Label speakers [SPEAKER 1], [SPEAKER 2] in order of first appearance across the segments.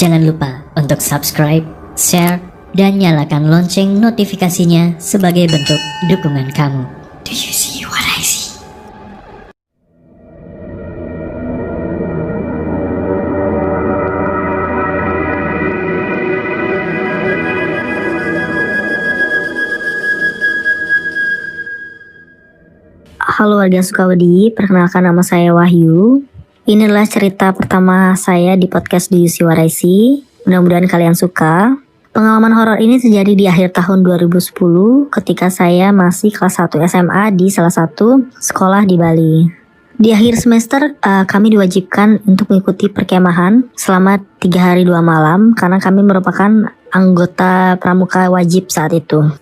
[SPEAKER 1] Jangan lupa untuk subscribe, share, dan nyalakan lonceng notifikasinya sebagai bentuk dukungan kamu. Do you see what I see?
[SPEAKER 2] Halo warga Sukawedi, perkenalkan nama saya Wahyu. Ini adalah cerita pertama saya di podcast Do You See What I See. Mudah-mudahan kalian suka. Pengalaman horor ini terjadi di akhir tahun 2010 ketika saya masih kelas 1 SMA di salah satu sekolah di Bali. Di akhir semester kami diwajibkan untuk mengikuti perkemahan selama 3 hari 2 malam karena kami merupakan anggota pramuka wajib saat itu.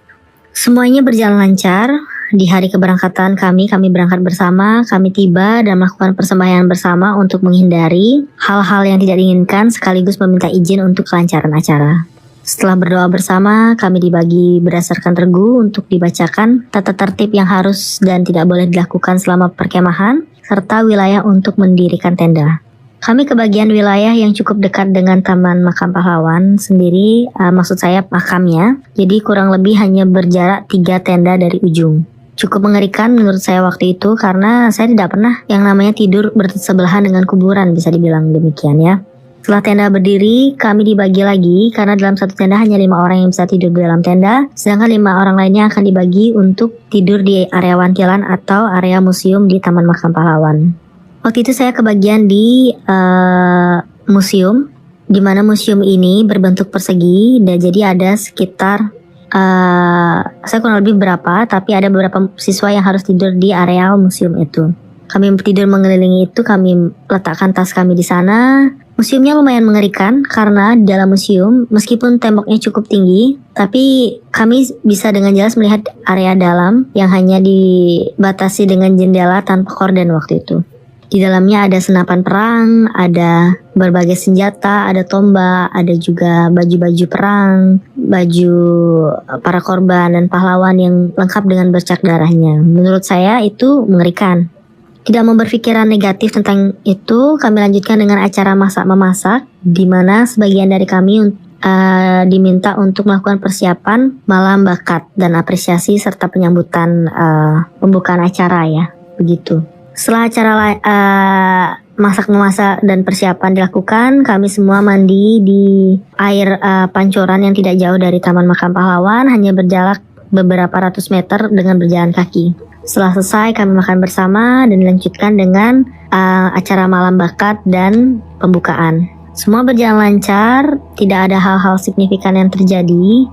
[SPEAKER 2] Semuanya berjalan lancar. Di hari keberangkatan kami berangkat bersama, kami tiba dan melakukan persembahyaan bersama untuk menghindari hal-hal yang tidak diinginkan sekaligus meminta izin untuk kelancaran acara. Setelah berdoa bersama, kami dibagi berdasarkan regu untuk dibacakan tata tertib yang harus dan tidak boleh dilakukan selama perkemahan, serta wilayah untuk mendirikan tenda. Kami kebagian wilayah yang cukup dekat dengan Taman Makam Pahlawan sendiri, maksud saya makamnya, jadi kurang lebih hanya berjarak 3 tenda dari ujung. Cukup mengerikan menurut saya waktu itu karena saya tidak pernah yang namanya tidur bersebelahan dengan kuburan, bisa dibilang demikian ya. Setelah tenda berdiri, kami dibagi lagi karena dalam satu tenda hanya 5 orang yang bisa tidur di dalam tenda, sedangkan 5 orang lainnya akan dibagi untuk tidur di area wantilan atau area museum di Taman Makam Pahlawan. Waktu itu saya kebagian di museum, di mana museum ini berbentuk persegi dan jadi ada sekitar saya kurang lebih berapa, tapi ada beberapa siswa yang harus tidur di areal museum itu. Kami tidur mengelilingi itu, kami letakkan tas kami di sana. Museumnya lumayan mengerikan karena di dalam museum, meskipun temboknya cukup tinggi, tapi kami bisa dengan jelas melihat area dalam yang hanya dibatasi dengan jendela tanpa korden waktu itu. Di dalamnya ada senapan perang, ada berbagai senjata, ada tombak, ada juga baju-baju perang, baju para korban dan pahlawan yang lengkap dengan bercak darahnya. Menurut saya itu mengerikan. Tidak mau berpikiran negatif tentang itu, kami lanjutkan dengan acara masak-memasak, di mana sebagian dari kami diminta untuk melakukan persiapan malam bakat dan apresiasi serta penyambutan pembukaan acara ya, begitu. Setelah acara masak-memasak dan persiapan dilakukan, kami semua mandi di air pancoran yang tidak jauh dari Taman Makam Pahlawan, hanya berjarak beberapa ratus meter dengan berjalan kaki. Setelah selesai, kami makan bersama dan dilanjutkan dengan acara malam bakat dan pembukaan. Semua berjalan lancar, tidak ada hal-hal signifikan yang terjadi.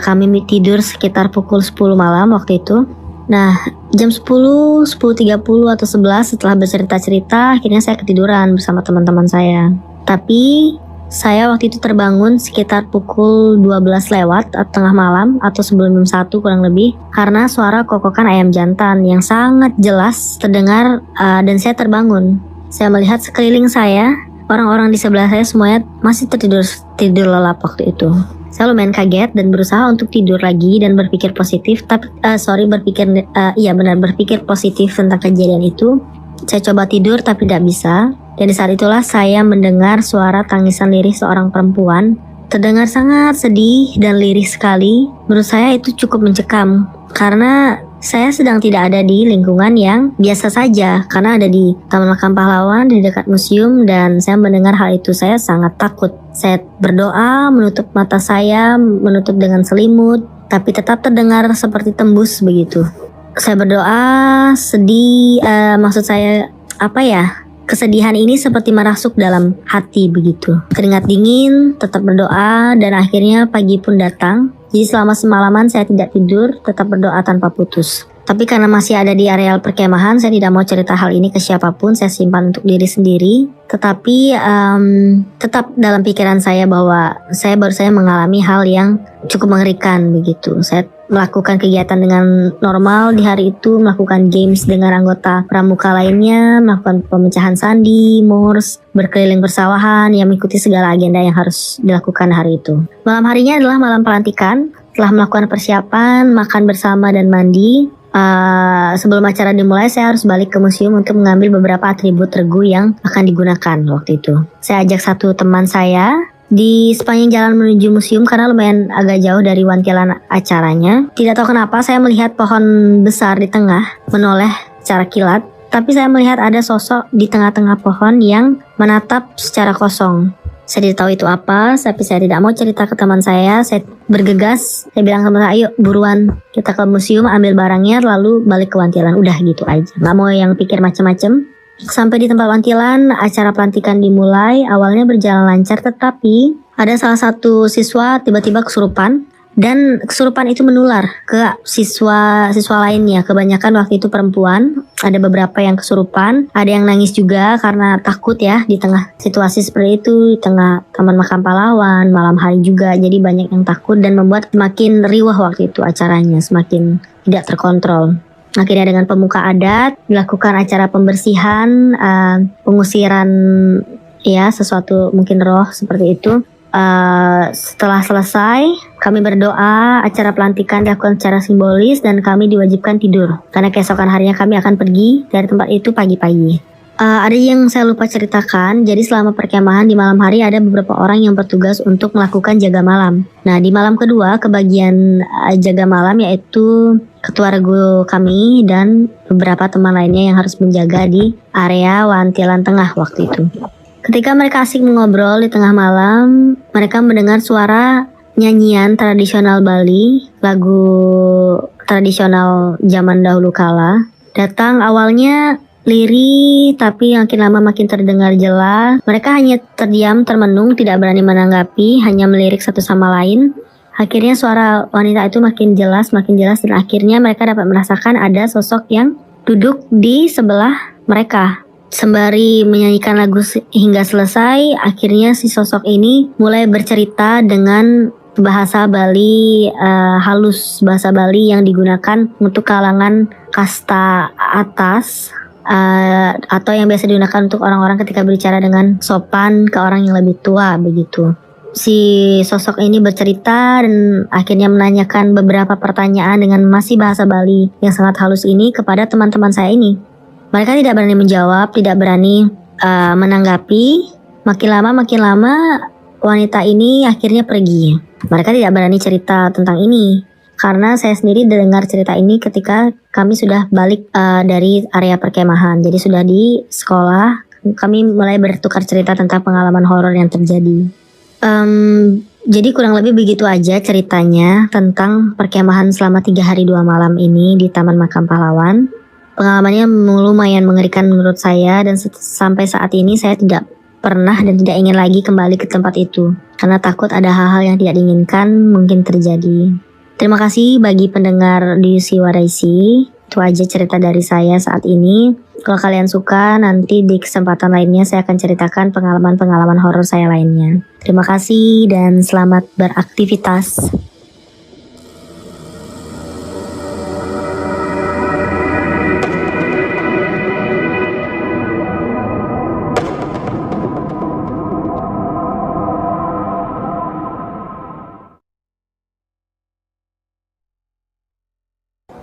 [SPEAKER 2] Kami tidur sekitar pukul 10 malam waktu itu. Nah, jam 10, 10.30 atau 11 setelah bercerita-cerita, akhirnya saya ketiduran bersama teman-teman saya. Tapi, saya waktu itu terbangun sekitar pukul 12 lewat atau tengah malam atau sebelum jam 1 kurang lebih, karena suara kokokan ayam jantan yang sangat jelas terdengar dan saya terbangun. Saya melihat sekeliling saya, orang-orang di sebelah saya semuanya masih tidur lelap waktu itu. Saya lumayan kaget dan berusaha untuk tidur lagi dan berpikir positif, berpikir positif tentang kejadian itu. Saya coba tidur tapi tidak bisa, dan di saat itulah saya mendengar suara tangisan lirih seorang perempuan. Terdengar sangat sedih dan lirih sekali. Menurut saya itu cukup mencekam, karena saya sedang tidak ada di lingkungan yang biasa saja, karena ada di Taman Makam Pahlawan di dekat museum, dan saya mendengar hal itu. Saya sangat takut. Saya berdoa, menutup mata saya, menutup dengan selimut, tapi tetap terdengar seperti tembus begitu. Saya berdoa, sedih, kesedihan ini seperti merasuk dalam hati begitu. Keringat dingin, tetap berdoa, dan akhirnya pagi pun datang. Jadi selama semalaman saya tidak tidur, tetap berdoa tanpa putus. Tapi karena masih ada di areal perkemahan, saya tidak mau cerita hal ini ke siapapun, saya simpan untuk diri sendiri. Tetapi tetap dalam pikiran saya bahwa saya baru saja mengalami hal yang cukup mengerikan begitu. Saya melakukan kegiatan dengan normal di hari itu, melakukan games dengan anggota pramuka lainnya, melakukan pemecahan sandi, mors, berkeliling persawahan, yang mengikuti segala agenda yang harus dilakukan hari itu. Malam harinya adalah malam pelantikan. Setelah melakukan persiapan, makan bersama dan mandi, sebelum acara dimulai saya harus balik ke museum untuk mengambil beberapa atribut regu yang akan digunakan waktu itu. Saya ajak satu teman saya di sepanjang jalan menuju museum karena lumayan agak jauh dari wantilan acaranya. Tidak tahu kenapa saya melihat pohon besar di tengah menoleh secara kilat, tapi saya melihat ada sosok di tengah-tengah pohon yang menatap secara kosong. Saya tidak tahu itu apa, tapi saya tidak mau cerita ke teman saya. Saya bergegas, saya bilang sama saya, ayo buruan kita ke museum, ambil barangnya, lalu balik ke wantilan. Udah gitu aja, nggak mau yang pikir macem-macem. Sampai di tempat wantilan, acara pelantikan dimulai. Awalnya berjalan lancar, tetapi ada salah satu siswa tiba-tiba kesurupan. Dan kesurupan itu menular ke siswa lainnya. Kebanyakan waktu itu perempuan. Ada beberapa yang kesurupan. Ada yang nangis juga karena takut ya di tengah situasi seperti itu. Di tengah Taman Makam Pahlawan, malam hari juga. Jadi banyak yang takut dan membuat semakin riuh waktu itu acaranya. Semakin tidak terkontrol. Akhirnya dengan pemuka adat dilakukan acara pembersihan, pengusiran ya sesuatu mungkin roh seperti itu. Setelah selesai, kami berdoa, acara pelantikan dilakukan secara simbolis dan kami diwajibkan tidur karena keesokan harinya kami akan pergi dari tempat itu pagi-pagi. Ada yang saya lupa ceritakan, jadi selama perkemahan di malam hari ada beberapa orang yang bertugas untuk melakukan jaga malam. Nah, di malam kedua kebagian jaga malam yaitu ketua regu kami dan beberapa teman lainnya yang harus menjaga di area wantilan tengah waktu itu. Ketika mereka asik mengobrol di tengah malam, mereka mendengar suara nyanyian tradisional Bali, lagu tradisional zaman dahulu kala. Datang awalnya lirih, tapi makin lama makin terdengar jelas. Mereka hanya terdiam, termenung, tidak berani menanggapi, hanya melirik satu sama lain. Akhirnya suara wanita itu makin jelas, dan akhirnya mereka dapat merasakan ada sosok yang duduk di sebelah mereka. Sembari menyanyikan lagu hingga selesai, akhirnya si sosok ini mulai bercerita dengan bahasa Bali halus, bahasa Bali yang digunakan untuk kalangan kasta atas atau yang biasa digunakan untuk orang-orang ketika berbicara dengan sopan ke orang yang lebih tua begitu. Si sosok ini bercerita dan akhirnya menanyakan beberapa pertanyaan dengan masih bahasa Bali yang sangat halus ini kepada teman-teman saya ini. Mereka tidak berani menjawab, tidak berani menanggapi. Makin lama wanita ini akhirnya pergi. Mereka tidak berani cerita tentang ini. Karena saya sendiri dengar cerita ini ketika kami sudah balik dari area perkemahan. Jadi sudah di sekolah, kami mulai bertukar cerita tentang pengalaman horor yang terjadi. Jadi kurang lebih begitu aja ceritanya tentang perkemahan selama 3 hari 2 malam ini di Taman Makam Pahlawan. Pengalamannya lumayan mengerikan menurut saya dan sampai saat ini saya tidak pernah dan tidak ingin lagi kembali ke tempat itu karena takut ada hal-hal yang tidak diinginkan mungkin terjadi. Terima kasih bagi pendengar di UC Waraisi. Itu aja cerita dari saya saat ini. Kalau kalian suka, nanti di kesempatan lainnya saya akan ceritakan pengalaman-pengalaman horor saya lainnya. Terima kasih dan selamat beraktivitas.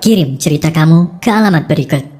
[SPEAKER 1] Kirim cerita kamu ke alamat berikut.